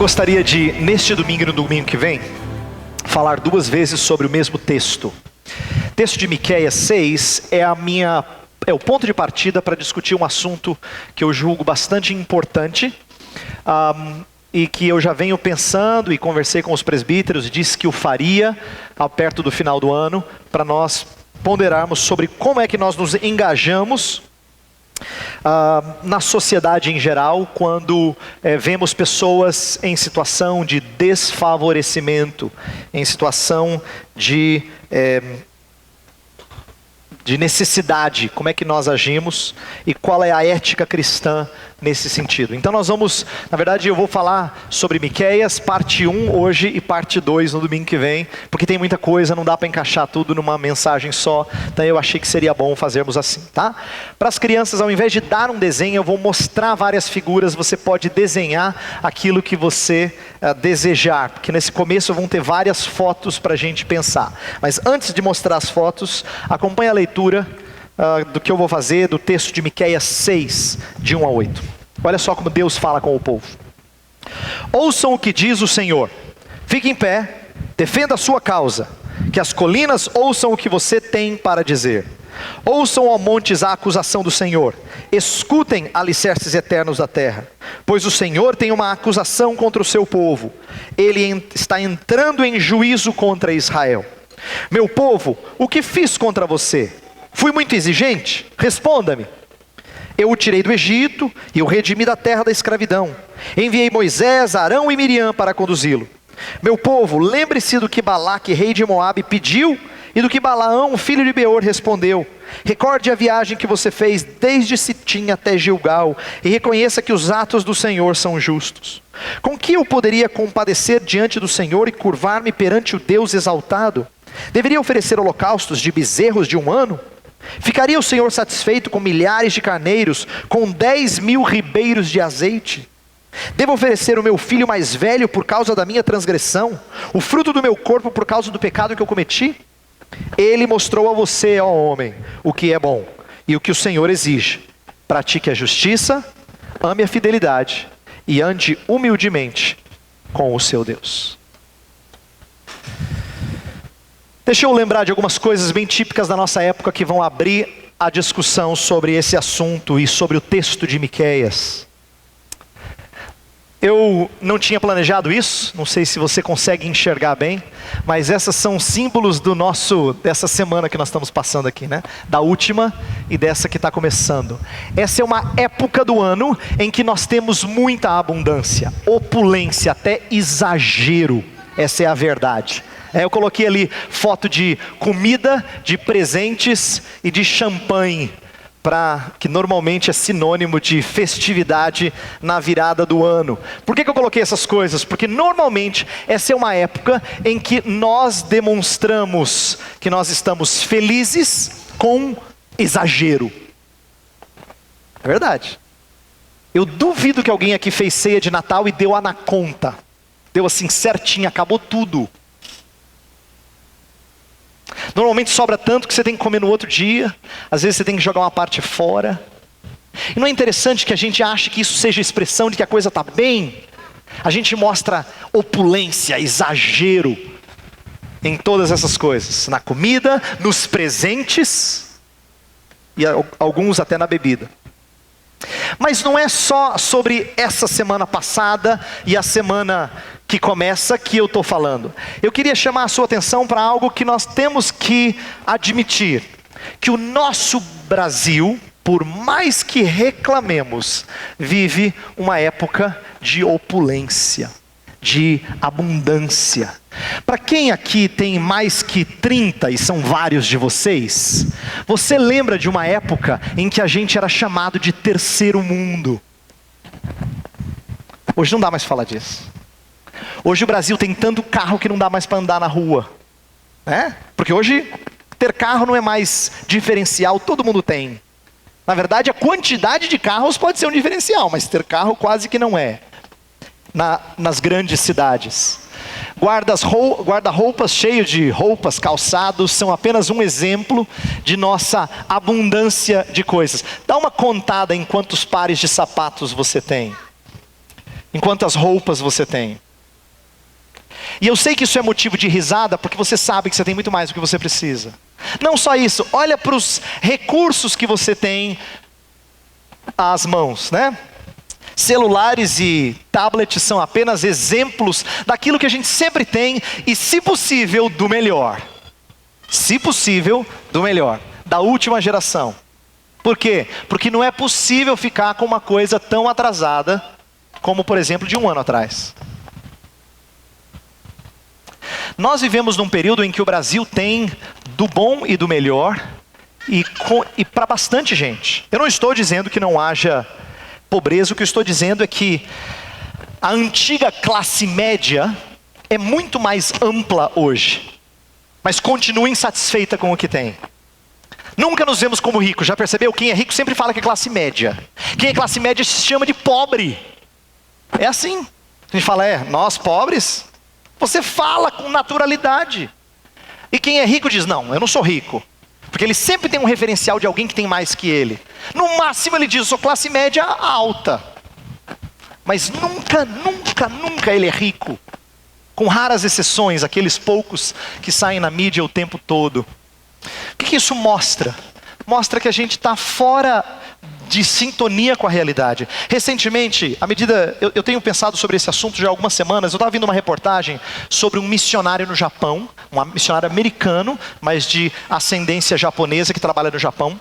gostaria de, neste domingo e no domingo que vem, falar duas vezes sobre o mesmo texto. O texto de Miqueias 6 é o ponto de partida para discutir um assunto que eu julgo bastante importante, e que eu já venho pensando e conversei com os presbíteros e disse que o faria perto do final do ano, para nós ponderarmos sobre como é que nós nos engajamos na sociedade em geral, quando vemos pessoas em situação de desfavorecimento, em situação de necessidade, como é que nós agimos e qual é a ética cristã nesse sentido. Então nós vamos, na verdade eu vou falar sobre Miqueias, parte 1 hoje e parte 2 no domingo que vem, porque tem muita coisa, não dá para encaixar tudo numa mensagem só, então eu achei que seria bom fazermos assim, tá? Para as crianças, ao invés de dar um desenho, eu vou mostrar várias figuras, você pode desenhar aquilo que você desejar, porque nesse começo vão ter várias fotos para a gente pensar, mas antes de mostrar as fotos, acompanhe a leitura do que eu vou fazer, do texto de Miqueias 6, de 1 a 8. Olha só como Deus fala com o povo. Ouçam o que diz o Senhor, fique em pé, defenda a sua causa, que as colinas ouçam o que você tem para dizer. Ouçam, ó montes, a acusação do Senhor, escutem, alicerces eternos da terra, pois o Senhor tem uma acusação contra o seu povo, Ele está entrando em juízo contra Israel. Meu povo, o que fiz contra você? Fui muito exigente? Responda-me. Eu o tirei do Egito e o redimi da terra da escravidão. Enviei Moisés, Arão e Miriam para conduzi-lo. Meu povo, lembre-se do que Balaque, rei de Moabe, pediu e do que Balaão, filho de Beor, respondeu. Recorde a viagem que você fez desde Sitim até Gilgal e reconheça que os atos do Senhor são justos. Com que eu poderia compadecer diante do Senhor e curvar-me perante o Deus exaltado? Deveria oferecer holocaustos de bezerros de 1 ano? Ficaria o Senhor satisfeito com milhares de carneiros, com 10.000 ribeiros de azeite? Devo oferecer o meu filho mais velho por causa da minha transgressão, o fruto do meu corpo por causa do pecado que eu cometi? Ele mostrou a você, ó homem, o que é bom e o que o Senhor exige. Pratique a justiça, ame a fidelidade e ande humildemente com o seu Deus. Deixa eu lembrar de algumas coisas bem típicas da nossa época que vão abrir a discussão sobre esse assunto e sobre o texto de Miqueias. Eu não tinha planejado isso, não sei se você consegue enxergar bem, mas esses são símbolos dessa semana que nós estamos passando aqui, né? Da última e dessa que está começando. Essa é uma época do ano em que nós temos muita abundância, opulência, até exagero, essa é a verdade. Eu coloquei ali foto de comida, de presentes e de champanhe, que normalmente é sinônimo de festividade na virada do ano. Por que eu coloquei essas coisas? Porque normalmente essa é uma época em que nós demonstramos que nós estamos felizes com exagero. É verdade. Eu duvido que alguém aqui fez ceia de Natal e deu na conta. Deu assim certinho, acabou tudo. Normalmente sobra tanto que você tem que comer no outro dia. Às vezes você tem que jogar uma parte fora. E não é interessante que a gente ache que isso seja expressão de que a coisa está bem? A gente mostra opulência, exagero em todas essas coisas. Na comida, nos presentes e alguns até na bebida. Mas não é só sobre essa semana passada e a semana que começa que eu estou falando. Eu queria chamar a sua atenção para algo que nós temos que admitir. Que o nosso Brasil, por mais que reclamemos, vive uma época de opulência, de abundância. Para quem aqui tem mais que 30, e são vários de vocês, você lembra de uma época em que a gente era chamado de terceiro mundo? Hoje não dá mais para falar disso. Hoje o Brasil tem tanto carro que não dá mais para andar na rua, né? Porque hoje ter carro não é mais diferencial, todo mundo tem. Na verdade a quantidade de carros pode ser um diferencial, mas ter carro quase que não é. Nas grandes cidades. Guarda-roupas cheios de roupas, calçados, são apenas um exemplo de nossa abundância de coisas. Dá uma contada em quantos pares de sapatos você tem. em quantas roupas você tem. E eu sei que isso é motivo de risada, porque você sabe que você tem muito mais do que você precisa. Não só isso, olha para os recursos que você tem às mãos, né? Celulares e tablets são apenas exemplos daquilo que a gente sempre tem e, se possível, do melhor. Se possível, do melhor, da última geração. Por quê? Porque não é possível ficar com uma coisa tão atrasada como, por exemplo, de um ano atrás. Nós vivemos num período em que o Brasil tem do bom e do melhor e para bastante gente. Eu não estou dizendo que não haja pobreza, o que eu estou dizendo é que a antiga classe média é muito mais ampla hoje, mas continua insatisfeita com o que tem. Nunca nos vemos como ricos, já percebeu? Quem é rico sempre fala que é classe média. Quem é classe média se chama de pobre. É assim. A gente fala, nós pobres? Você fala com naturalidade. E quem é rico diz, não, eu não sou rico. Porque ele sempre tem um referencial de alguém que tem mais que ele. No máximo ele diz, eu sou classe média alta. Mas nunca ele é rico. Com raras exceções, aqueles poucos que saem na mídia o tempo todo. O que isso mostra? Mostra que a gente está fora de sintonia com a realidade. Recentemente, eu tenho pensado sobre esse assunto já há algumas semanas. Eu estava vendo uma reportagem sobre um missionário no Japão, um missionário americano, mas de ascendência japonesa, que trabalha no Japão.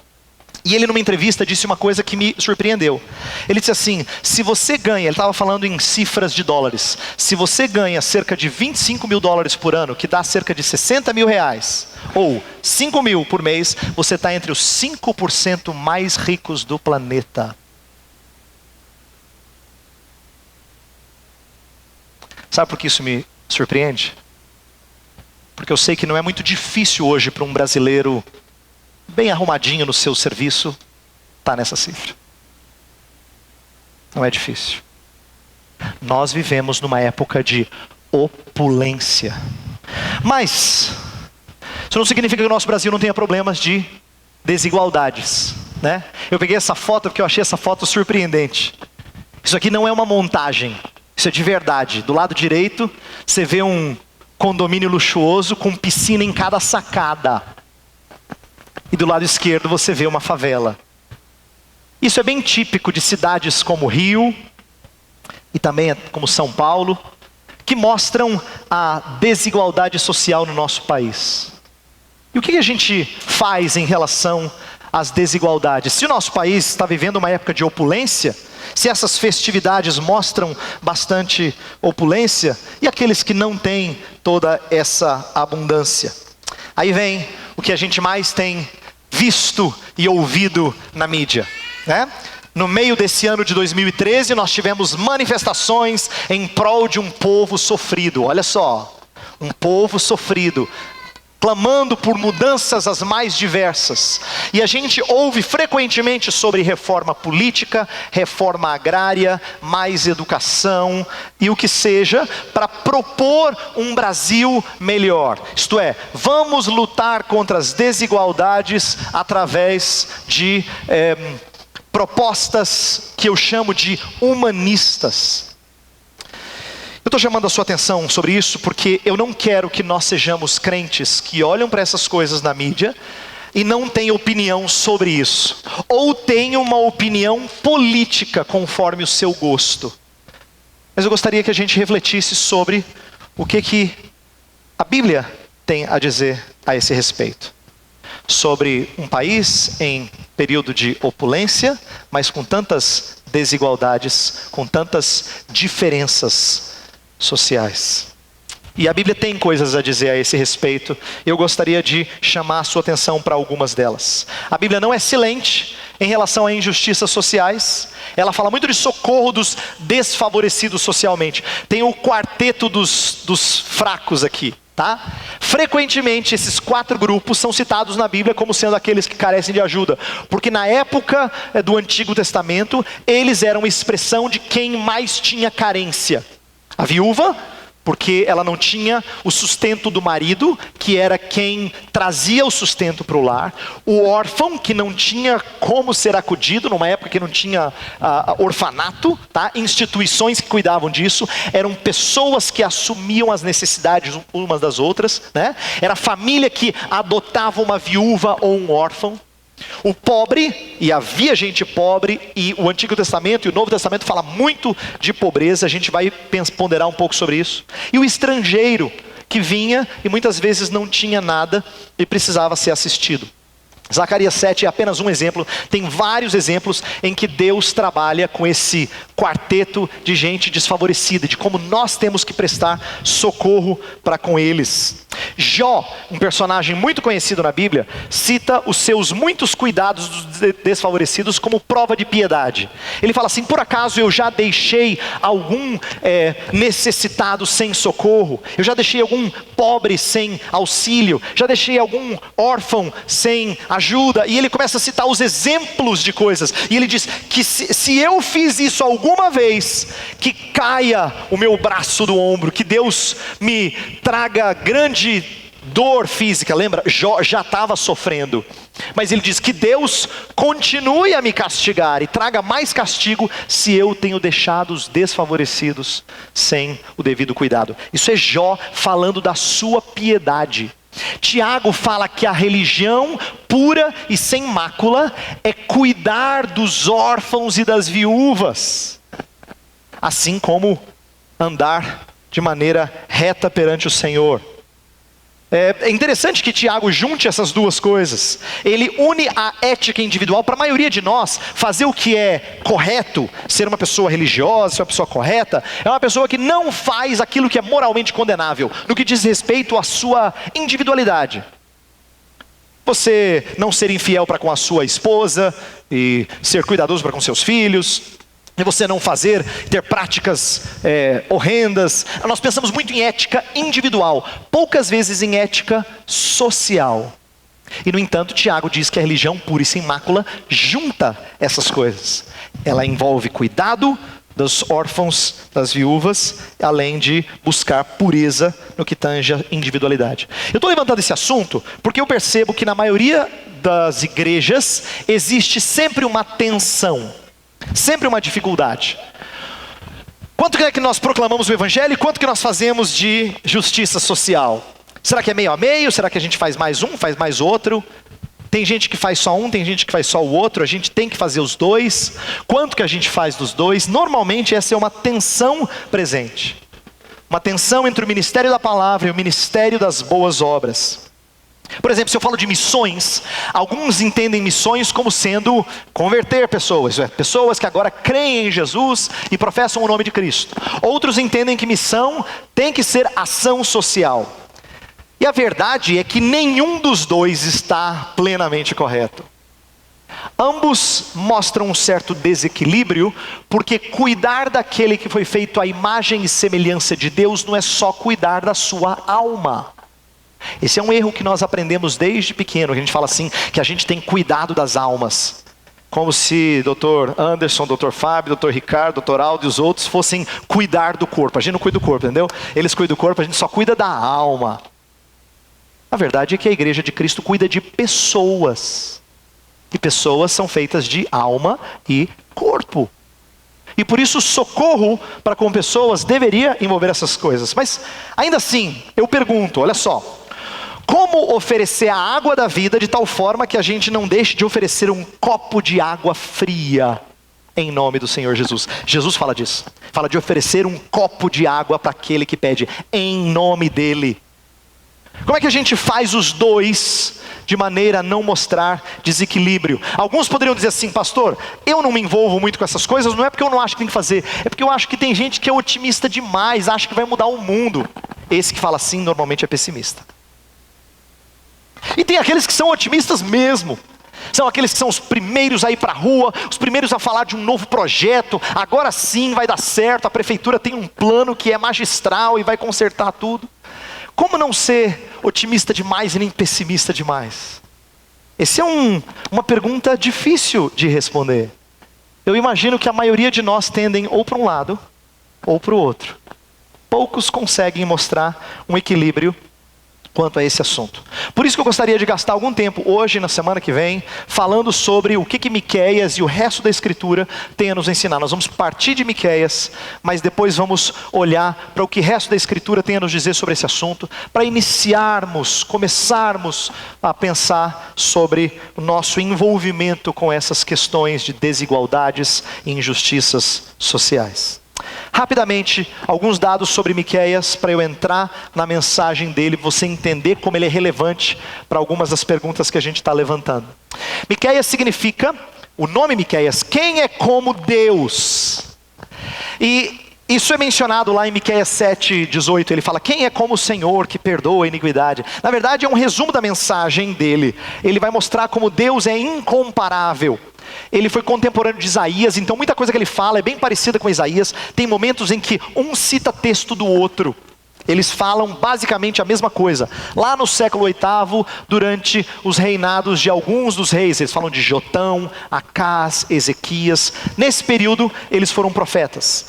E ele, numa entrevista, disse uma coisa que me surpreendeu. Ele disse assim, se você ganha, ele estava falando em cifras de dólares, se você ganha cerca de 25 mil dólares por ano, que dá cerca de 60 mil reais, ou 5 mil por mês, você está entre os 5% mais ricos do planeta. Sabe por que isso me surpreende? Porque eu sei que não é muito difícil hoje para um brasileiro bem arrumadinho no seu serviço, está nessa cifra. Não é difícil. Nós vivemos numa época de opulência. Mas isso não significa que o nosso Brasil não tenha problemas de desigualdades, né? Eu peguei essa foto porque eu achei essa foto surpreendente. Isso aqui não é uma montagem, isso é de verdade. Do lado direito, você vê um condomínio luxuoso com piscina em cada sacada. E do lado esquerdo você vê uma favela. Isso é bem típico de cidades como Rio, e também como São Paulo, que mostram a desigualdade social no nosso país. E o que a gente faz em relação às desigualdades? Se o nosso país está vivendo uma época de opulência, se essas festividades mostram bastante opulência, e aqueles que não têm toda essa abundância? Aí vem o que a gente mais tem visto e ouvido na mídia, né? No meio desse ano de 2013, nós tivemos manifestações em prol de um povo sofrido. Olha só, um povo sofrido, clamando por mudanças as mais diversas. E a gente ouve frequentemente sobre reforma política, reforma agrária, mais educação e o que seja, para propor um Brasil melhor. Isto é, vamos lutar contra as desigualdades através de propostas que eu chamo de humanistas. Eu estou chamando a sua atenção sobre isso porque eu não quero que nós sejamos crentes que olham para essas coisas na mídia e não têm opinião sobre isso. Ou têm uma opinião política conforme o seu gosto. Mas eu gostaria que a gente refletisse sobre o que a Bíblia tem a dizer a esse respeito. Sobre um país em período de opulência, mas com tantas desigualdades, com tantas diferenças sociais. E a Bíblia tem coisas a dizer a esse respeito. Eu gostaria de chamar a sua atenção para algumas delas. A Bíblia não é silente em relação a injustiças sociais. Ela fala muito de socorro dos desfavorecidos socialmente. Tem o quarteto dos fracos aqui, tá? Frequentemente esses 4 grupos são citados na Bíblia como sendo aqueles que carecem de ajuda, porque na época do Antigo Testamento eles eram expressão de quem mais tinha carência. A viúva, porque ela não tinha o sustento do marido, que era quem trazia o sustento para o lar, o órfão, que não tinha como ser acudido, numa época que não tinha orfanato, tá? Instituições que cuidavam disso, eram pessoas que assumiam as necessidades umas das outras, né? Era a família que adotava uma viúva ou um órfão. O pobre, e havia gente pobre, e o Antigo Testamento e o Novo Testamento fala muito de pobreza, a gente vai ponderar um pouco sobre isso. E o estrangeiro, que vinha e muitas vezes não tinha nada e precisava ser assistido. Zacarias 7 é apenas um exemplo, tem vários exemplos em que Deus trabalha com esse quarteto de gente desfavorecida, de como nós temos que prestar socorro para com eles. Jó, um personagem muito conhecido na Bíblia, cita os seus muitos cuidados dos desfavorecidos como prova de piedade. Ele fala assim: por acaso eu já deixei algum necessitado sem socorro? Eu já deixei algum pobre sem auxílio? Já deixei algum órfão sem ajuda? E ele começa a citar os exemplos de coisas. E ele diz que se eu fiz isso alguma vez, que caia o meu braço do ombro, que Deus me traga grande dor física. Lembra? Jó já estava sofrendo. Mas ele diz que Deus continue a me castigar e traga mais castigo se eu tenho deixado os desfavorecidos sem o devido cuidado. Isso é Jó falando da sua piedade. Tiago fala que a religião pura e sem mácula é cuidar dos órfãos e das viúvas, assim como andar de maneira reta perante o Senhor. É interessante que Tiago junte essas duas coisas. Ele une a ética individual. Para a maioria de nós, fazer o que é correto, ser uma pessoa religiosa, ser uma pessoa correta, é uma pessoa que não faz aquilo que é moralmente condenável, no que diz respeito à sua individualidade. Você não ser infiel para com a sua esposa, e ser cuidadoso para com seus filhos, e você não ter práticas horrendas. Nós pensamos muito em ética individual, poucas vezes em ética social. E no entanto, Tiago diz que a religião pura e sem mácula junta essas coisas. Ela envolve cuidado dos órfãos, das viúvas, além de buscar pureza no que tange a individualidade. Eu estou levantando esse assunto porque eu percebo que na maioria das igrejas existe sempre uma tensão, sempre uma dificuldade. Quanto é que nós proclamamos o Evangelho e quanto que nós fazemos de justiça social? Será que é meio a meio? Será que a gente faz mais um, faz mais outro? Tem gente que faz só um, tem gente que faz só o outro. A gente tem que fazer os dois. Quanto que a gente faz dos dois? Normalmente essa é uma tensão presente. Uma tensão entre o ministério da palavra e o ministério das boas obras. Por exemplo, se eu falo de missões, alguns entendem missões como sendo converter pessoas, pessoas que agora creem em Jesus e professam o nome de Cristo. Outros entendem que missão tem que ser ação social. E a verdade é que nenhum dos dois está plenamente correto. Ambos mostram um certo desequilíbrio, porque cuidar daquele que foi feito à imagem e semelhança de Deus não é só cuidar da sua alma. Esse é um erro que nós aprendemos desde pequeno. A gente fala assim, que a gente tem cuidado das almas, como se Dr. Anderson, Dr. Fábio, Dr. Ricardo, Dr. Aldo e os outros fossem cuidar do corpo. A gente não cuida do corpo, entendeu? Eles cuidam do corpo, a gente só cuida da alma. A verdade é que a igreja de Cristo cuida de pessoas, e pessoas são feitas de alma e corpo. E por isso o socorro para com pessoas deveria envolver essas coisas. Mas ainda assim, eu pergunto, olha só, como oferecer a água da vida de tal forma que a gente não deixe de oferecer um copo de água fria em nome do Senhor Jesus? Jesus fala disso, fala de oferecer um copo de água para aquele que pede em nome dele. Como é que a gente faz os dois de maneira a não mostrar desequilíbrio? Alguns poderiam dizer assim: pastor, eu não me envolvo muito com essas coisas, não é porque eu não acho que tem que fazer, é porque eu acho que tem gente que é otimista demais, acha que vai mudar o mundo. Esse que fala assim normalmente é pessimista. E tem aqueles que são otimistas mesmo. São aqueles que são os primeiros a ir para a rua, os primeiros a falar de um novo projeto. Agora sim vai dar certo, a prefeitura tem um plano que é magistral e vai consertar tudo. Como não ser otimista demais e nem pessimista demais? Essa é uma pergunta difícil de responder. Eu imagino que a maioria de nós tendem ou para um lado ou para o outro. poucos conseguem mostrar um equilíbrio quanto a esse assunto. Por isso que eu gostaria de gastar algum tempo hoje, na semana que vem, falando sobre o que Miqueias e o resto da Escritura tem a nos ensinar. Nós vamos partir de Miqueias, mas depois vamos olhar para o que o resto da Escritura tem a nos dizer sobre esse assunto, para começarmos a pensar sobre o nosso envolvimento com essas questões de desigualdades e injustiças sociais. Rapidamente, alguns dados sobre Miqueias, para eu entrar na mensagem dele, você entender como ele é relevante para algumas das perguntas que a gente está levantando. Miqueias significa, o nome Miqueias, quem é como Deus? E isso é mencionado lá em Miqueias 7:18, ele fala, quem é como o Senhor que perdoa a iniquidade? Na verdade é um resumo da mensagem dele, ele vai mostrar como Deus é incomparável. Ele foi contemporâneo de Isaías, então muita coisa que ele fala é bem parecida com Isaías. Tem momentos em que um cita texto do outro. Eles falam basicamente a mesma coisa. Lá no século VIII, durante os reinados de alguns dos reis, eles falam de Jotão, Acás, Ezequias. Nesse período, eles foram profetas.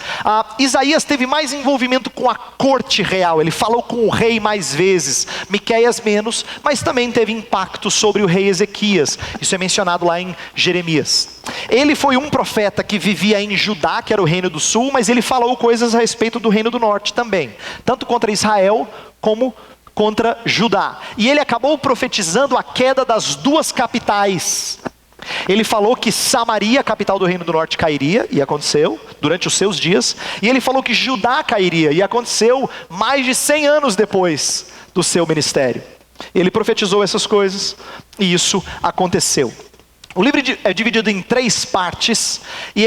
Isaías teve mais envolvimento com a corte real. Ele falou com o rei mais vezes. Miqueias menos, mas também teve impacto sobre o rei Ezequias. Isso é mencionado lá em Jeremias. Ele foi um profeta que vivia em Judá, que era o reino do sul, mas ele falou coisas a respeito do reino do norte também. Tanto contra Israel como contra Judá. E ele acabou profetizando a queda das duas capitais. Ele falou que Samaria, capital do reino do norte, cairia, e aconteceu, durante os seus dias. E ele falou que Judá cairia, e aconteceu mais de 100 anos depois do seu ministério. Ele profetizou essas coisas, e isso aconteceu. O livro é dividido em 3 partes, e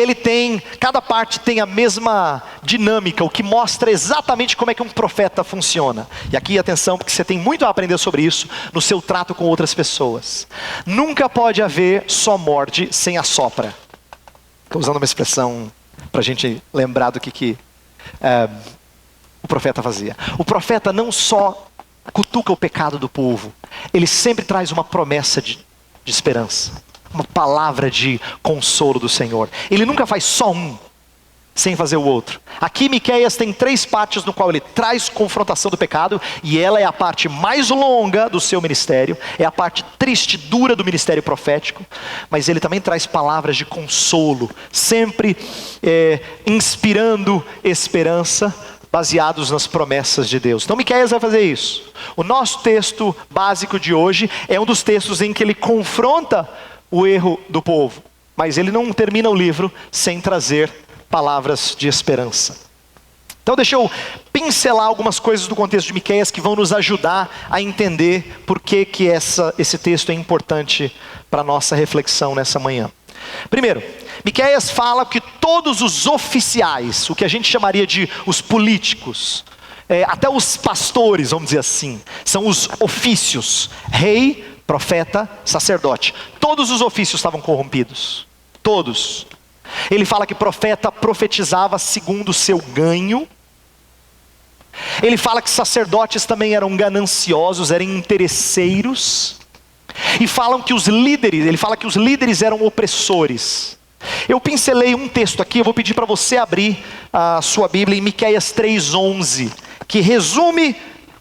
cada parte tem a mesma dinâmica, o que mostra exatamente como é que um profeta funciona. E aqui atenção, porque você tem muito a aprender sobre isso no seu trato com outras pessoas. Nunca pode haver só morde sem assopra. Estou usando uma expressão para a gente lembrar do que o profeta fazia. O profeta não só cutuca o pecado do povo, ele sempre traz uma promessa de esperança. Uma palavra de consolo do Senhor. Ele nunca faz só um, sem fazer o outro. Aqui Miqueias tem 3 partes no qual ele traz confrontação do pecado, e ela é a parte mais longa do seu ministério, é a parte triste, dura do ministério profético, mas ele também traz palavras de consolo, sempre inspirando esperança, baseados nas promessas de Deus. Então Miqueias vai fazer isso. O nosso texto básico de hoje é um dos textos em que ele confronta o erro do povo, mas ele não termina o livro sem trazer palavras de esperança. Então deixa eu pincelar algumas coisas do contexto de Miqueias que vão nos ajudar a entender por que esse texto é importante para a nossa reflexão nessa manhã. Primeiro, Miqueias fala que todos os oficiais, o que a gente chamaria de os políticos, até os pastores, vamos dizer assim, são os ofícios, rei, profeta, sacerdote. Todos os ofícios estavam corrompidos. Todos. Ele fala que profeta profetizava segundo o seu ganho. Ele fala que sacerdotes também eram gananciosos, eram interesseiros. E falam que ele fala que os líderes eram opressores. Eu pincelei um texto aqui, eu vou pedir para você abrir a sua Bíblia em Miqueias 3:11, que resume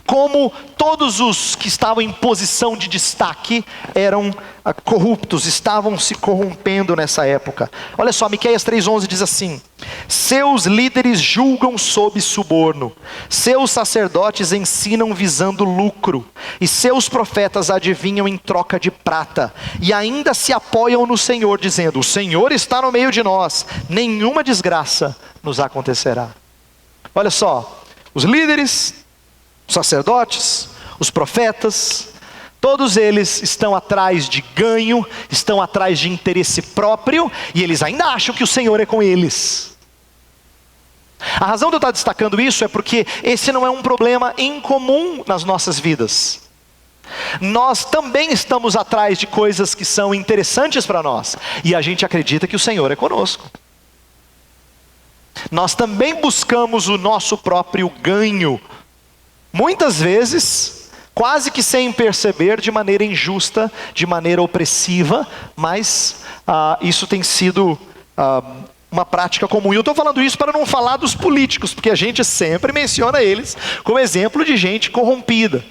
como todos os que estavam em posição de destaque eram corruptos, estavam se corrompendo nessa época. Olha só, Miqueias 3:11 diz assim: seus líderes julgam sob suborno, seus sacerdotes ensinam visando lucro, e seus profetas adivinham em troca de prata, e ainda se apoiam no Senhor, dizendo: o Senhor está no meio de nós, nenhuma desgraça nos acontecerá. Olha só, os líderes, os sacerdotes, os profetas, todos eles estão atrás de ganho, estão atrás de interesse próprio, e eles ainda acham que o Senhor é com eles. A razão de eu estar destacando isso é porque esse não é um problema incomum nas nossas vidas. Nós também estamos atrás de coisas que são interessantes para nós, e a gente acredita que o Senhor é conosco. Nós também buscamos o nosso próprio ganho, muitas vezes, quase que sem perceber, de maneira injusta, de maneira opressiva, mas isso tem sido uma prática comum. E eu estou falando isso para não falar dos políticos, porque a gente sempre menciona eles como exemplo de gente corrompida,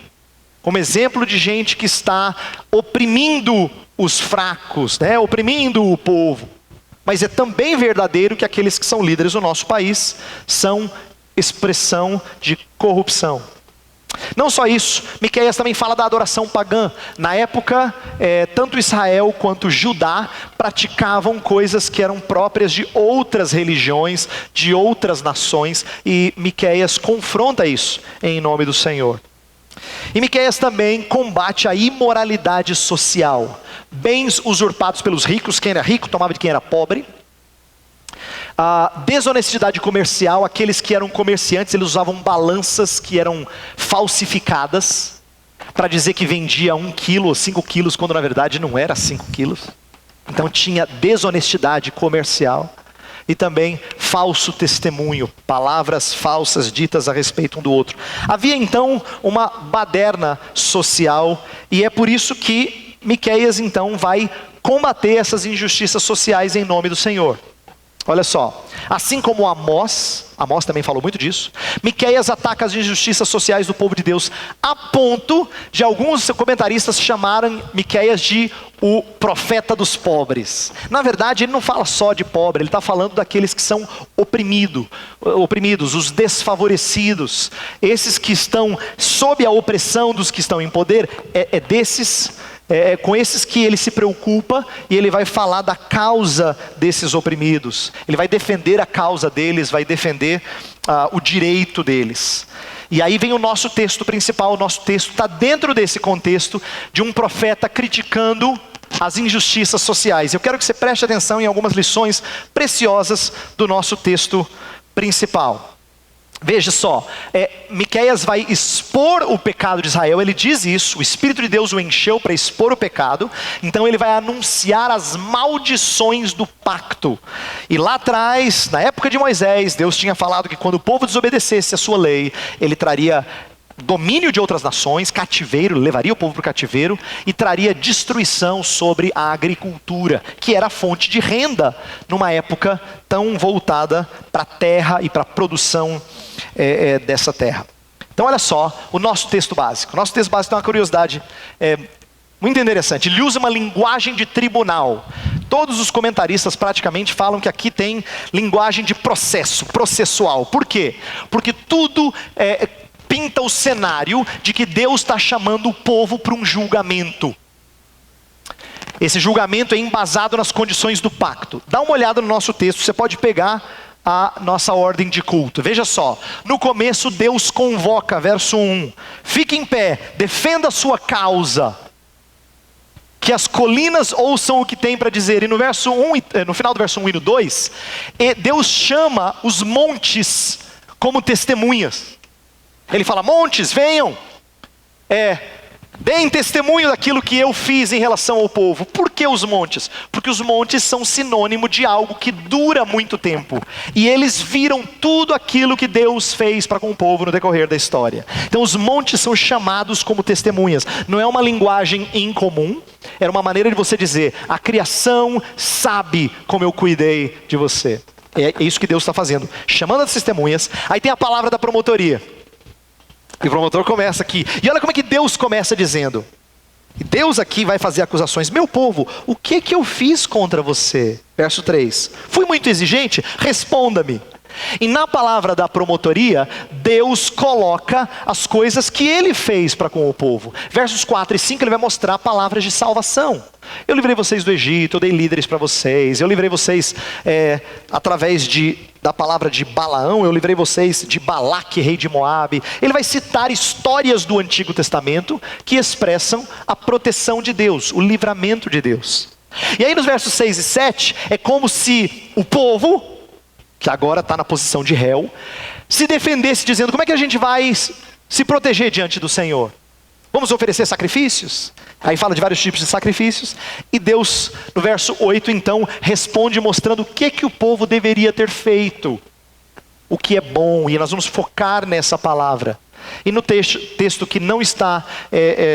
como exemplo de gente que está oprimindo os fracos, né? Oprimindo o povo. Mas é também verdadeiro que aqueles que são líderes do nosso país são expressão de corrupção. Não só isso, Miqueias também fala da adoração pagã. Na época, tanto Israel quanto Judá praticavam coisas que eram próprias de outras religiões, de outras nações, e Miqueias confronta isso em nome do Senhor. E Miqueias também combate a imoralidade social, bens usurpados pelos ricos, quem era rico tomava de quem era pobre. A desonestidade comercial, aqueles que eram comerciantes, eles usavam balanças que eram falsificadas, para dizer que vendia 1 quilo ou 5 quilos, quando na verdade não era 5 quilos. Então tinha desonestidade comercial. E também falso testemunho, palavras falsas ditas a respeito um do outro. Havia então uma baderna social, e é por isso que Miqueias então vai combater essas injustiças sociais em nome do Senhor. Olha só, assim como Amós também falou muito disso, Miqueias ataca as injustiças sociais do povo de Deus, a ponto de alguns comentaristas chamarem Miqueias de o profeta dos pobres. Na verdade, ele não fala só de pobre, ele está falando daqueles que são oprimidos, os desfavorecidos, esses que estão sob a opressão dos que estão em poder, com esses que ele se preocupa, e ele vai falar da causa desses oprimidos. Ele vai defender a causa deles, vai defender o direito deles. E aí vem o nosso texto principal. O nosso texto está dentro desse contexto de um profeta criticando as injustiças sociais. Eu quero que você preste atenção em algumas lições preciosas do nosso texto principal. Veja só, Miqueias vai expor o pecado de Israel. Ele diz isso, o Espírito de Deus o encheu para expor o pecado. Então ele vai anunciar as maldições do pacto. E lá atrás, na época de Moisés, Deus tinha falado que quando o povo desobedecesse a sua lei, ele traria domínio de outras nações, cativeiro, levaria o povo para o cativeiro, e traria destruição sobre a agricultura, que era a fonte de renda numa época tão voltada para a terra e para a produção dessa terra. Então olha só, o nosso texto básico. O nosso texto básico tem uma curiosidade muito interessante. Ele usa uma linguagem de tribunal. Todos os comentaristas praticamente falam que aqui tem linguagem de processual. Por quê? Porque tudo pinta o cenário de que Deus está chamando o povo para um julgamento. Esse julgamento é embasado nas condições do pacto. Dá uma olhada no nosso texto, você pode pegar a nossa ordem de culto. Veja só, no começo Deus convoca, verso 1, fique em pé, defenda a sua causa, que as colinas ouçam o que tem para dizer. E no verso 1, no final do verso 1 e no 2, Deus chama os montes como testemunhas. Ele fala: montes, venham, deem testemunho daquilo que eu fiz em relação ao povo. Por que os montes? Porque os montes são sinônimo de algo que dura muito tempo. E eles viram tudo aquilo que Deus fez para com o povo no decorrer da história. Então os montes são chamados como testemunhas. Não é uma linguagem incomum, era uma maneira de você dizer: a criação sabe como eu cuidei de você. É isso que Deus está fazendo, chamando as testemunhas. Aí tem a palavra da promotoria. E o promotor começa aqui. E olha como é que Deus começa dizendo. E Deus aqui vai fazer acusações. Meu povo, o que eu fiz contra você? Verso 3. Fui muito exigente? Responda-me. E na palavra da promotoria, Deus coloca as coisas que Ele fez para com o povo. Versos 4 e 5, Ele vai mostrar palavras de salvação. Eu livrei vocês do Egito, eu dei líderes para vocês, eu livrei vocês através da palavra de Balaão, eu livrei vocês de Balaque, rei de Moabe. Ele vai citar histórias do Antigo Testamento que expressam a proteção de Deus, o livramento de Deus. E aí nos versos 6 e 7, é como se o povo, que agora está na posição de réu, se defendesse dizendo: como é que a gente vai se proteger diante do Senhor? Vamos oferecer sacrifícios? Aí fala de vários tipos de sacrifícios. E Deus, no verso 8, então, responde mostrando o que o povo deveria ter feito. O que é bom, e nós vamos focar nessa palavra. E no texto que não está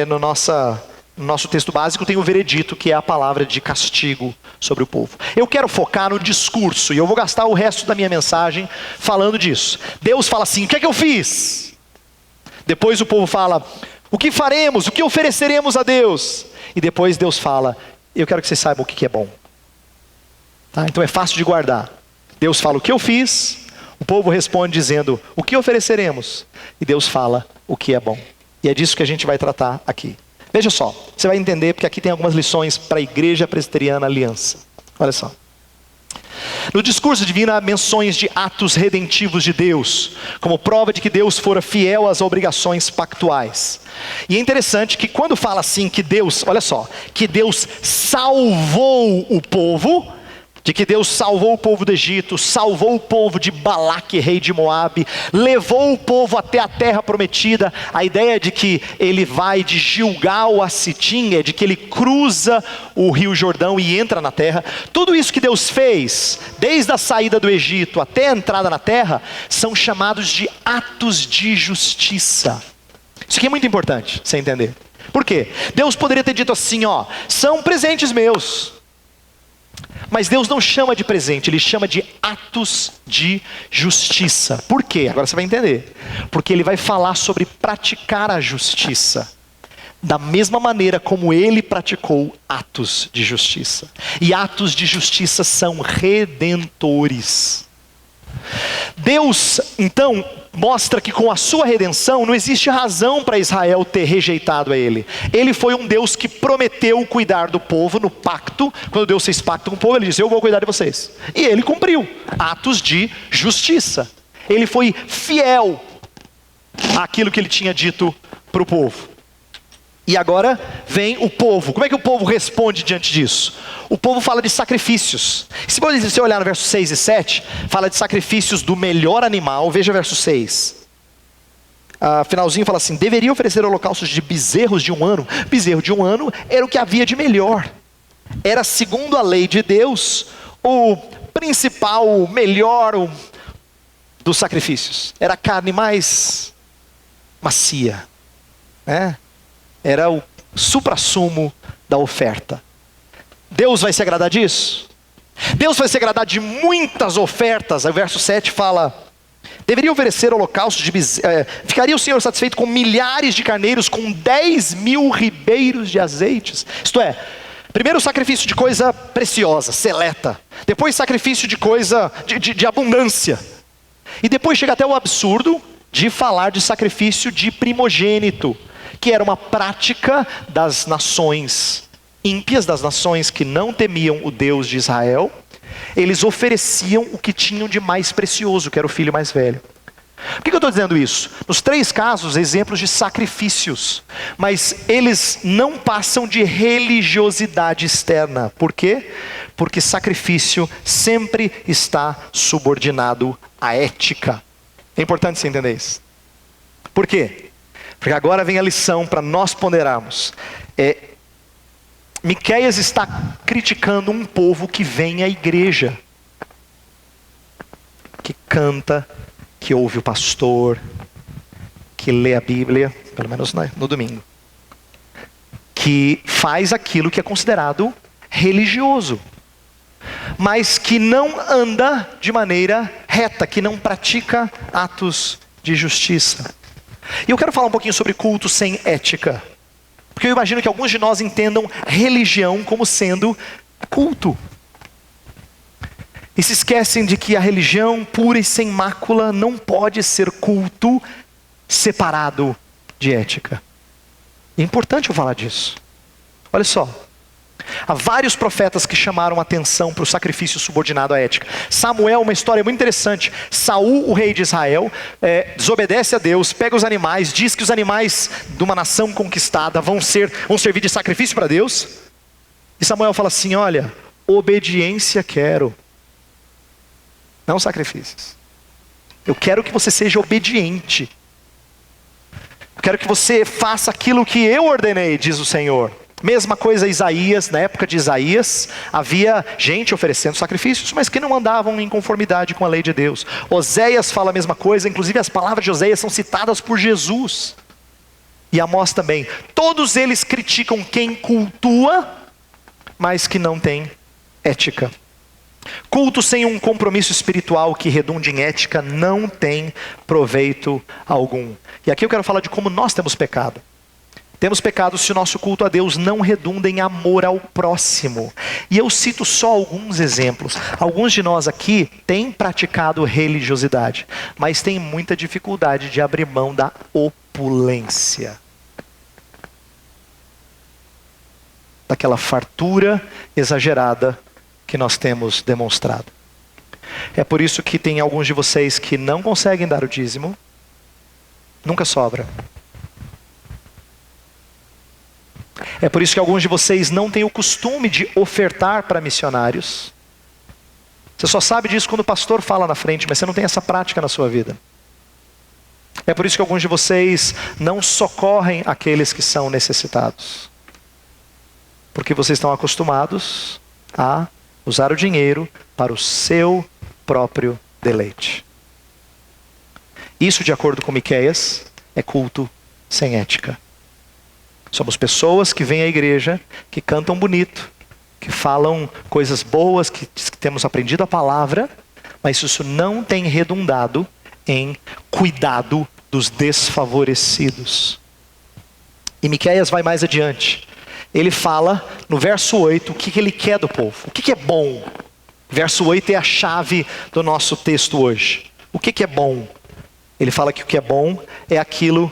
no nosso texto básico, tem o veredito, que é a palavra de castigo sobre o povo. Eu quero focar no discurso, e eu vou gastar o resto da minha mensagem falando disso. Deus fala assim: o que é que eu fiz? Depois o povo fala: o que faremos? O que ofereceremos a Deus? E depois Deus fala: eu quero que vocês saibam o que é bom. Tá? Então é fácil de guardar. Deus fala: o que eu fiz? O povo responde dizendo: o que ofereceremos? E Deus fala: o que é bom. E é disso que a gente vai tratar aqui. Veja só, você vai entender, porque aqui tem algumas lições para a Igreja Presbiteriana Aliança. Olha só. No discurso divino há menções de atos redentivos de Deus, como prova de que Deus fora fiel às obrigações pactuais. E é interessante que quando fala assim que Deus, olha só, que Deus salvou o povo, de que Deus salvou o povo do Egito, salvou o povo de Balaque, rei de Moabe, levou o povo até a terra prometida. A ideia de que ele vai de Gilgal a Sitim, é de que ele cruza o rio Jordão e entra na terra. Tudo isso que Deus fez, desde a saída do Egito até a entrada na terra, são chamados de atos de justiça. Isso aqui é muito importante você entender. Por quê? Deus poderia ter dito assim, ó: são presentes meus. Mas Deus não chama de presente, Ele chama de atos de justiça. Por quê? Agora você vai entender. Porque Ele vai falar sobre praticar a justiça, da mesma maneira como Ele praticou atos de justiça. E atos de justiça são redentores. Deus, então, mostra que com a sua redenção não existe razão para Israel ter rejeitado a Ele. Ele foi um Deus que prometeu cuidar do povo no pacto. Quando Deus fez pacto com o povo, Ele disse: eu vou cuidar de vocês. E Ele cumpriu atos de justiça. Ele foi fiel àquilo que Ele tinha dito para o povo. E agora vem o povo. Como é que o povo responde diante disso? O povo fala de sacrifícios. Se você olhar no verso 6 e 7, fala de sacrifícios do melhor animal. Veja verso 6. Finalzinho fala assim: deveria oferecer holocaustos de bezerros de um ano. Bezerro de um ano era o que havia de melhor. Era, segundo a lei de Deus, o principal, o melhor dos sacrifícios. Era a carne mais macia, né? Era o suprassumo da oferta. Deus vai se agradar disso? Deus vai se agradar de muitas ofertas. O verso 7 fala: deveria oferecer holocaustos de bezerros. Ficaria o Senhor satisfeito com milhares de carneiros, com 10.000 ribeiros de azeites? Isto é, primeiro sacrifício de coisa preciosa, seleta. Depois sacrifício de coisa de abundância. E depois chega até o absurdo de falar de sacrifício de primogênito, que era uma prática das nações ímpias, das nações que não temiam o Deus de Israel. Eles ofereciam o que tinham de mais precioso, que era o filho mais velho. Por que eu estou dizendo isso? Nos 3 casos, exemplos de sacrifícios, mas eles não passam de religiosidade externa. Por quê? Porque sacrifício sempre está subordinado à ética. É importante você entender isso. Por quê? Porque agora vem a lição para nós ponderarmos. Miqueias está criticando um povo que vem à igreja, que canta, que ouve o pastor, que lê a Bíblia, pelo menos no domingo, que faz aquilo que é considerado religioso, mas que não anda de maneira reta, que não pratica atos de justiça. E eu quero falar um pouquinho sobre culto sem ética, porque eu imagino que alguns de nós entendam religião como sendo culto, e se esquecem de que a religião pura e sem mácula não pode ser culto separado de ética. É importante eu falar disso. Olha só, há vários profetas que chamaram atenção para o sacrifício subordinado à ética. Samuel, uma história muito interessante. Saul, o rei de Israel, desobedece a Deus, pega os animais, diz que os animais de uma nação conquistada vão servir de sacrifício para Deus. E Samuel fala assim: olha, obediência quero, não sacrifícios. Eu quero que você seja obediente. Eu quero que você faça aquilo que eu ordenei, diz o Senhor. Mesma coisa Isaías, na época de Isaías, havia gente oferecendo sacrifícios, mas que não andavam em conformidade com a lei de Deus. Oséias fala a mesma coisa, inclusive as palavras de Oséias são citadas por Jesus. E Amós também. Todos eles criticam quem cultua, mas que não tem ética. Culto sem um compromisso espiritual que redunde em ética não tem proveito algum. E aqui eu quero falar de como nós temos pecado. Temos pecado se o nosso culto a Deus não redunda em amor ao próximo. E eu cito só alguns exemplos. Alguns de nós aqui têm praticado religiosidade, mas têm muita dificuldade de abrir mão da opulência. Daquela fartura exagerada que nós temos demonstrado. É por isso que tem alguns de vocês que não conseguem dar o dízimo. Nunca sobra. É por isso que alguns de vocês não têm o costume de ofertar para missionários. Você só sabe disso quando o pastor fala na frente, mas você não tem essa prática na sua vida. É por isso que alguns de vocês não socorrem aqueles que são necessitados. Porque vocês estão acostumados a usar o dinheiro para o seu próprio deleite. Isso, de acordo com Miqueias, é culto sem ética. Somos pessoas que vêm à igreja, que cantam bonito, que falam coisas boas, que temos aprendido a palavra, mas isso não tem redundado em cuidado dos desfavorecidos. E Miqueias vai mais adiante. Ele fala no verso 8 o que ele quer do povo, o que é bom. Verso 8 é a chave do nosso texto hoje. O que é bom? Ele fala que o que é bom é aquilo,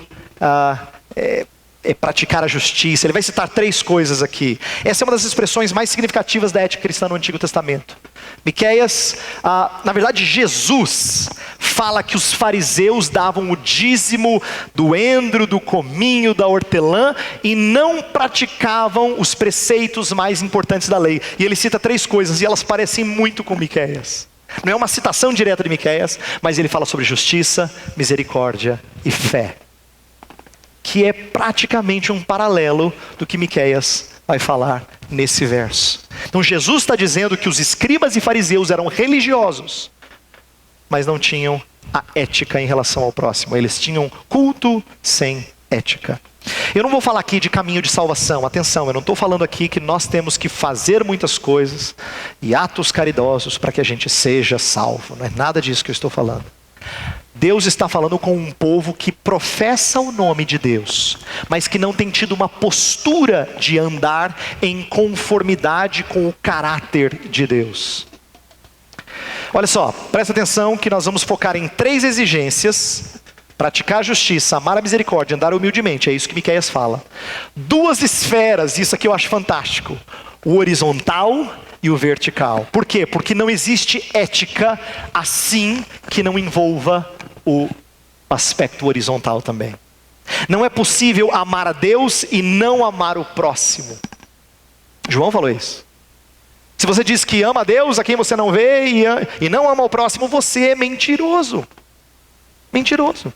é praticar a justiça. Ele vai citar 3 coisas aqui. Essa é uma das expressões mais significativas da ética cristã no Antigo Testamento. Miqueias, na verdade Jesus fala que os fariseus davam o dízimo do endro, do cominho, da hortelã e não praticavam os preceitos mais importantes da lei. E ele cita 3 coisas e elas parecem muito com Miqueias. Não é uma citação direta de Miqueias, mas ele fala sobre justiça, misericórdia e fé, que é praticamente um paralelo do que Miqueias vai falar nesse verso. Então Jesus está dizendo que os escribas e fariseus eram religiosos, mas não tinham a ética em relação ao próximo. Eles tinham culto sem ética. Eu não vou falar aqui de caminho de salvação. Atenção, eu não estou falando aqui que nós temos que fazer muitas coisas e atos caridosos para que a gente seja salvo. Não é nada disso que eu estou falando. Deus está falando com um povo que professa o nome de Deus, mas que não tem tido uma postura de andar em conformidade com o caráter de Deus. Olha só, presta atenção que nós vamos focar em 3 exigências: praticar a justiça, amar a misericórdia, andar humildemente. É isso que Miqueias fala. 2 esferas, isso aqui eu acho fantástico: o horizontal e o vertical. Por quê? Porque não existe ética assim que não envolva o aspecto horizontal também. Não é possível amar a Deus e não amar o próximo. João falou isso. Se você diz que ama a Deus, a quem você não vê, e não ama o próximo, você é mentiroso. Mentiroso.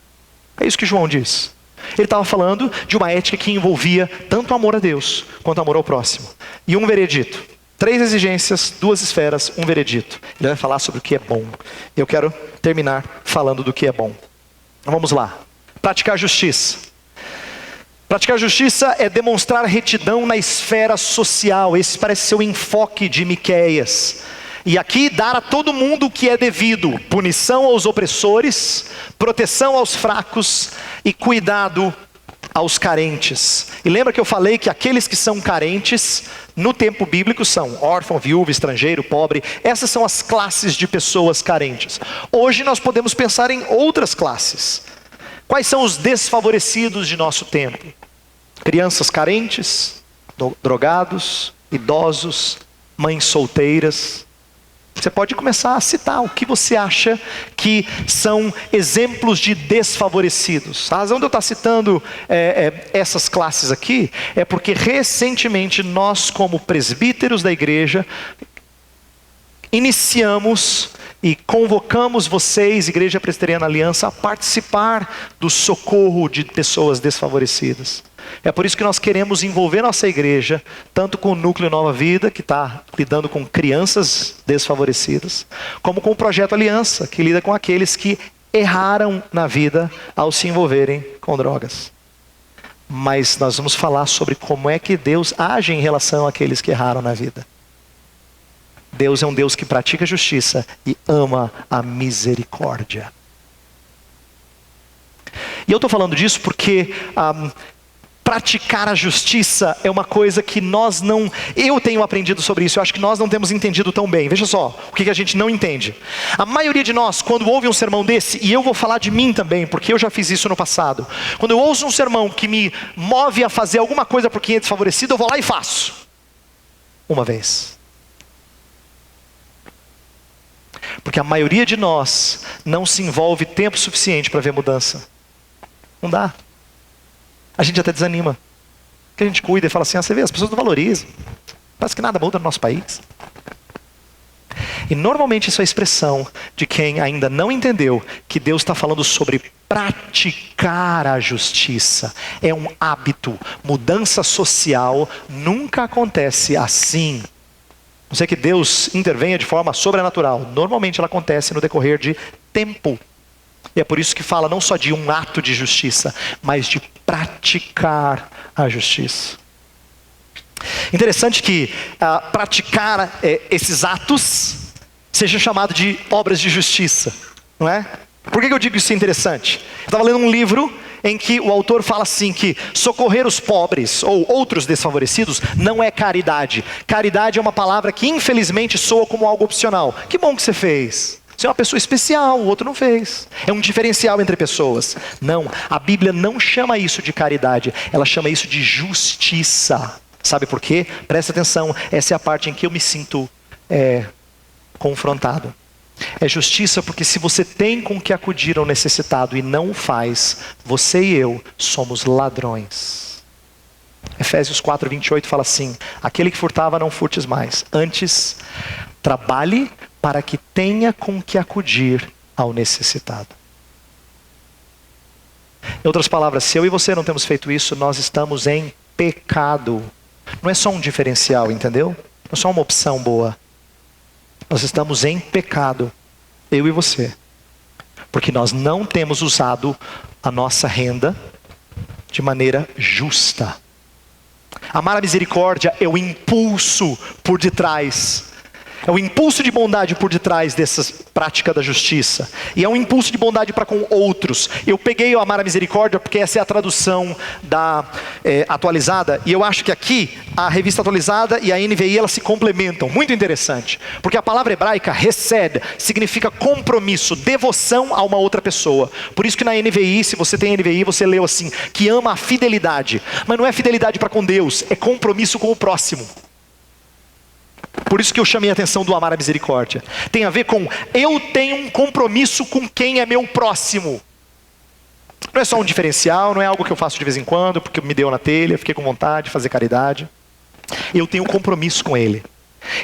É isso que João diz. Ele estava falando de uma ética que envolvia tanto amor a Deus quanto amor ao próximo. E um veredito: 3 exigências, 2 esferas, um veredito. Ele vai falar sobre o que é bom. Eu quero terminar falando do que é bom. Então vamos lá. Praticar justiça. Praticar justiça é demonstrar retidão na esfera social. Esse parece ser o enfoque de Miqueias. E aqui dar a todo mundo o que é devido: punição aos opressores, proteção aos fracos e cuidado aos carentes. E lembra que eu falei que aqueles que são carentes no tempo bíblico são órfão, viúva, estrangeiro, pobre. Essas são as classes de pessoas carentes. Hoje nós podemos pensar em outras classes. Quais são os desfavorecidos de nosso tempo? Crianças carentes, drogados, idosos, mães solteiras. Você pode começar a citar o que você acha que são exemplos de desfavorecidos. A razão de eu estar citando essas classes aqui é porque recentemente nós, como presbíteros da igreja, iniciamos e convocamos vocês, Igreja Presbiteriana Aliança, a participar do socorro de pessoas desfavorecidas. É por isso que nós queremos envolver nossa igreja, tanto com o Núcleo Nova Vida, que está lidando com crianças desfavorecidas, como com o Projeto Aliança, que lida com aqueles que erraram na vida ao se envolverem com drogas. Mas nós vamos falar sobre como é que Deus age em relação àqueles que erraram na vida. Deus é um Deus que pratica justiça e ama a misericórdia. E eu estou falando disso porque praticar a justiça é uma coisa que eu tenho aprendido sobre isso, eu acho que nós não temos entendido tão bem. Veja só, o que a gente não entende. A maioria de nós, quando ouve um sermão desse, e eu vou falar de mim também, porque eu já fiz isso no passado. Quando eu ouço um sermão que me move a fazer alguma coisa por quem é desfavorecido, eu vou lá e faço. Uma vez. Porque a maioria de nós não se envolve tempo suficiente para ver mudança. Não dá. A gente até desanima. Porque a gente cuida e fala assim, você vê, as pessoas não valorizam. Parece que nada muda no nosso país. E normalmente isso é a expressão de quem ainda não entendeu que Deus está falando sobre praticar a justiça. É um hábito. Mudança social nunca acontece assim. Não sei que Deus intervenha de forma sobrenatural. Normalmente ela acontece no decorrer de tempo. E é por isso que fala não só de um ato de justiça, mas de praticar a justiça. Interessante que praticar esses atos seja chamado de obras de justiça, não é? Por que eu digo isso é interessante? Eu estava lendo um livro em que o autor fala assim que socorrer os pobres ou outros desfavorecidos não é caridade. Caridade é uma palavra que infelizmente soa como algo opcional. Que bom que você fez. Você é uma pessoa especial, o outro não fez. É um diferencial entre pessoas. Não, a Bíblia não chama isso de caridade. Ela chama isso de justiça. Sabe por quê? Presta atenção, essa é a parte em que eu me sinto confrontado. É justiça porque se você tem com que acudir ao necessitado e não o faz, você e eu somos ladrões. Efésios 4:28 fala assim, aquele que furtava não furtes mais. Antes, trabalhe para que tenha com que acudir ao necessitado. Em outras palavras, se eu e você não temos feito isso, nós estamos em pecado. Não é só um diferencial, entendeu? Não é só uma opção boa. Nós estamos em pecado, eu e você. Porque nós não temos usado a nossa renda de maneira justa. Amar a misericórdia é o impulso por detrás. É o impulso de bondade por detrás dessa prática da justiça. E é um impulso de bondade para com outros. Eu peguei o amar a misericórdia porque essa é a tradução da atualizada. E eu acho que aqui a revista atualizada e a NVI elas se complementam. Muito interessante. Porque a palavra hebraica, hesed, significa compromisso, devoção a uma outra pessoa. Por isso que na NVI, se você tem NVI, você leu assim, que ama a fidelidade. Mas não é fidelidade para com Deus, é compromisso com o próximo. Por isso que eu chamei a atenção do amar a misericórdia. Tem a ver com, eu tenho um compromisso com quem é meu próximo. Não é só um diferencial, não é algo que eu faço de vez em quando, porque me deu na telha, fiquei com vontade de fazer caridade. Eu tenho um compromisso com ele.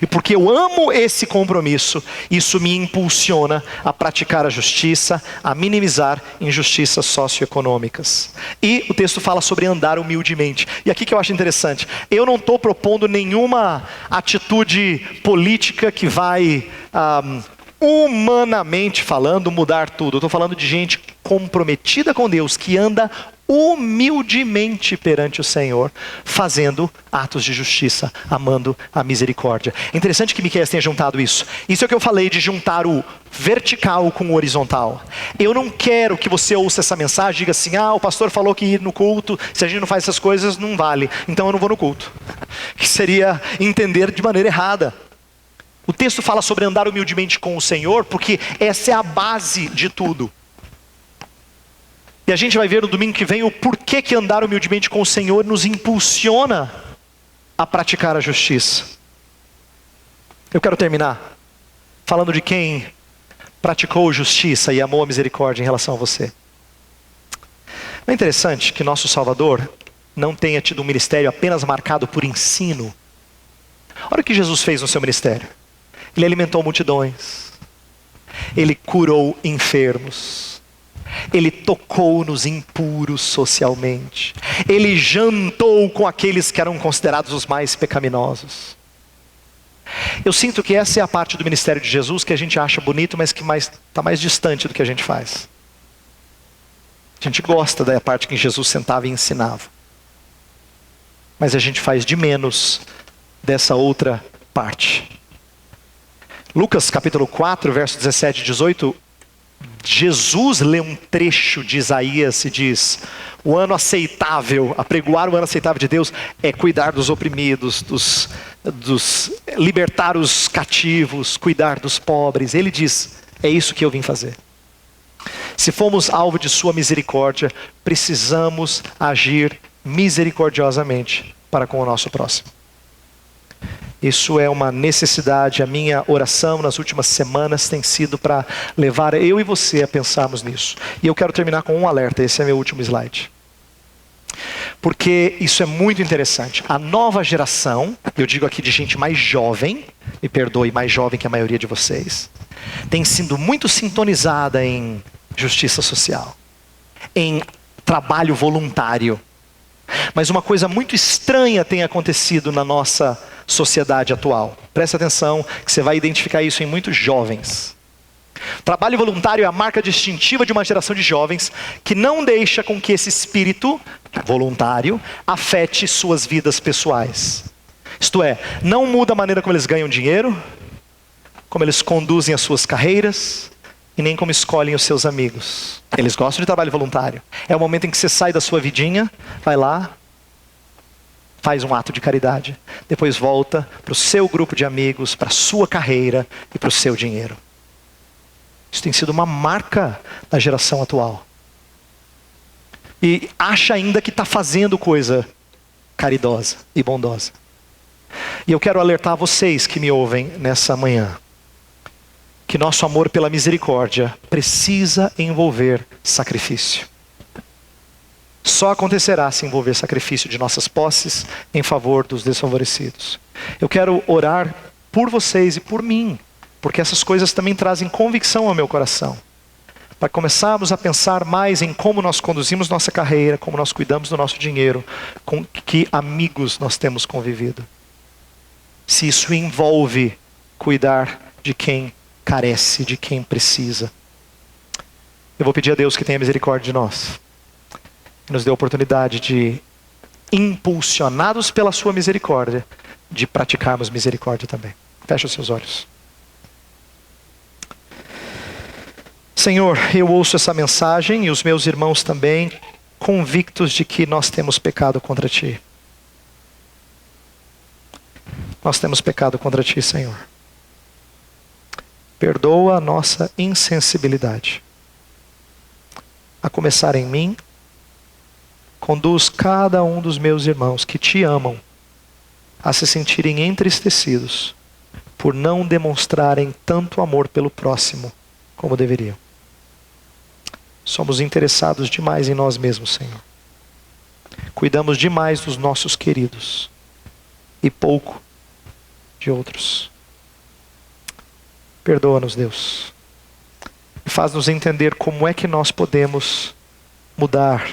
E porque eu amo esse compromisso, isso me impulsiona a praticar a justiça, a minimizar injustiças socioeconômicas. E o texto fala sobre andar humildemente. E aqui que eu acho interessante, eu não estou propondo nenhuma atitude política que vai, humanamente falando, mudar tudo. Eu estou falando de gente comprometida com Deus, que anda humildemente perante o Senhor, fazendo atos de justiça, amando a misericórdia. Interessante que Miqueias tenha juntado isso. Isso é o que eu falei de juntar o vertical com o horizontal. Eu não quero que você ouça essa mensagem e diga assim, o pastor falou que ir no culto, se a gente não faz essas coisas, não vale. Então eu não vou no culto. Que seria entender de maneira errada. O texto fala sobre andar humildemente com o Senhor, porque essa é a base de tudo. E a gente vai ver no domingo que vem o porquê que andar humildemente com o Senhor nos impulsiona a praticar a justiça. Eu quero terminar falando de quem praticou justiça e amou a misericórdia em relação a você. Não é interessante que nosso Salvador não tenha tido um ministério apenas marcado por ensino? Olha o que Jesus fez no seu ministério. Ele alimentou multidões. Ele curou enfermos. Ele tocou nos impuros socialmente. Ele jantou com aqueles que eram considerados os mais pecaminosos. Eu sinto que essa é a parte do ministério de Jesus que a gente acha bonito, mas que está mais distante do que a gente faz. A gente gosta da parte que Jesus sentava e ensinava. Mas a gente faz de menos dessa outra parte. Lucas capítulo 4, verso 17 e 18, Jesus lê um trecho de Isaías e diz: o ano aceitável, apregoar o ano aceitável de Deus é cuidar dos oprimidos, libertar os cativos, cuidar dos pobres. Ele diz: é isso que eu vim fazer. Se fomos alvo de sua misericórdia, precisamos agir misericordiosamente para com o nosso próximo. Isso é uma necessidade. A minha oração nas últimas semanas tem sido para levar eu e você a pensarmos nisso. E eu quero terminar com um alerta, esse é meu último slide. Porque isso é muito interessante. A nova geração, eu digo aqui de gente mais jovem, me perdoe, mais jovem que a maioria de vocês, tem sido muito sintonizada em justiça social, em trabalho voluntário. Mas uma coisa muito estranha tem acontecido na nossa sociedade atual. Presta atenção que você vai identificar isso em muitos jovens. Trabalho voluntário é a marca distintiva de uma geração de jovens que não deixa com que esse espírito voluntário afete suas vidas pessoais. Isto é, não muda a maneira como eles ganham dinheiro, como eles conduzem as suas carreiras e nem como escolhem os seus amigos. Eles gostam de trabalho voluntário. É o momento em que você sai da sua vidinha, vai lá, faz um ato de caridade, depois volta para o seu grupo de amigos, para a sua carreira e para o seu dinheiro. Isso tem sido uma marca da geração atual. E acha ainda que está fazendo coisa caridosa e bondosa. E eu quero alertar vocês que me ouvem nessa manhã, que nosso amor pela misericórdia precisa envolver sacrifício. Só acontecerá se envolver sacrifício de nossas posses em favor dos desfavorecidos. Eu quero orar por vocês e por mim, porque essas coisas também trazem convicção ao meu coração. Para começarmos a pensar mais em como nós conduzimos nossa carreira, como nós cuidamos do nosso dinheiro, com que amigos nós temos convivido. Se isso envolve cuidar de quem carece, de quem precisa. Eu vou pedir a Deus que tenha misericórdia de nós. Que nos dê a oportunidade de, impulsionados pela sua misericórdia, de praticarmos misericórdia também. Feche os seus olhos. Senhor, eu ouço essa mensagem e os meus irmãos também, convictos de que nós temos pecado contra Ti. Nós temos pecado contra Ti, Senhor. Perdoa a nossa insensibilidade. A começar em mim, conduz cada um dos meus irmãos que Te amam a se sentirem entristecidos por não demonstrarem tanto amor pelo próximo como deveriam. Somos interessados demais em nós mesmos, Senhor. Cuidamos demais dos nossos queridos e pouco de outros. Perdoa-nos, Deus. E faz-nos entender como é que nós podemos mudar.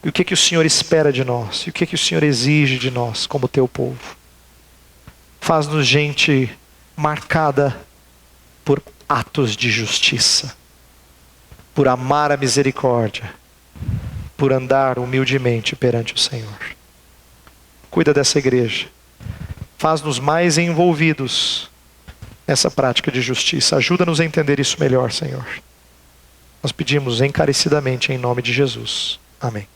E o que que o Senhor espera de nós. E o que que o Senhor exige de nós como Teu povo. Faz-nos gente marcada por atos de justiça. Por amar a misericórdia. Por andar humildemente perante o Senhor. Cuida dessa igreja. Faz-nos mais envolvidos nessa prática de justiça. Ajuda-nos a entender isso melhor, Senhor. Nós pedimos encarecidamente em nome de Jesus. Amém.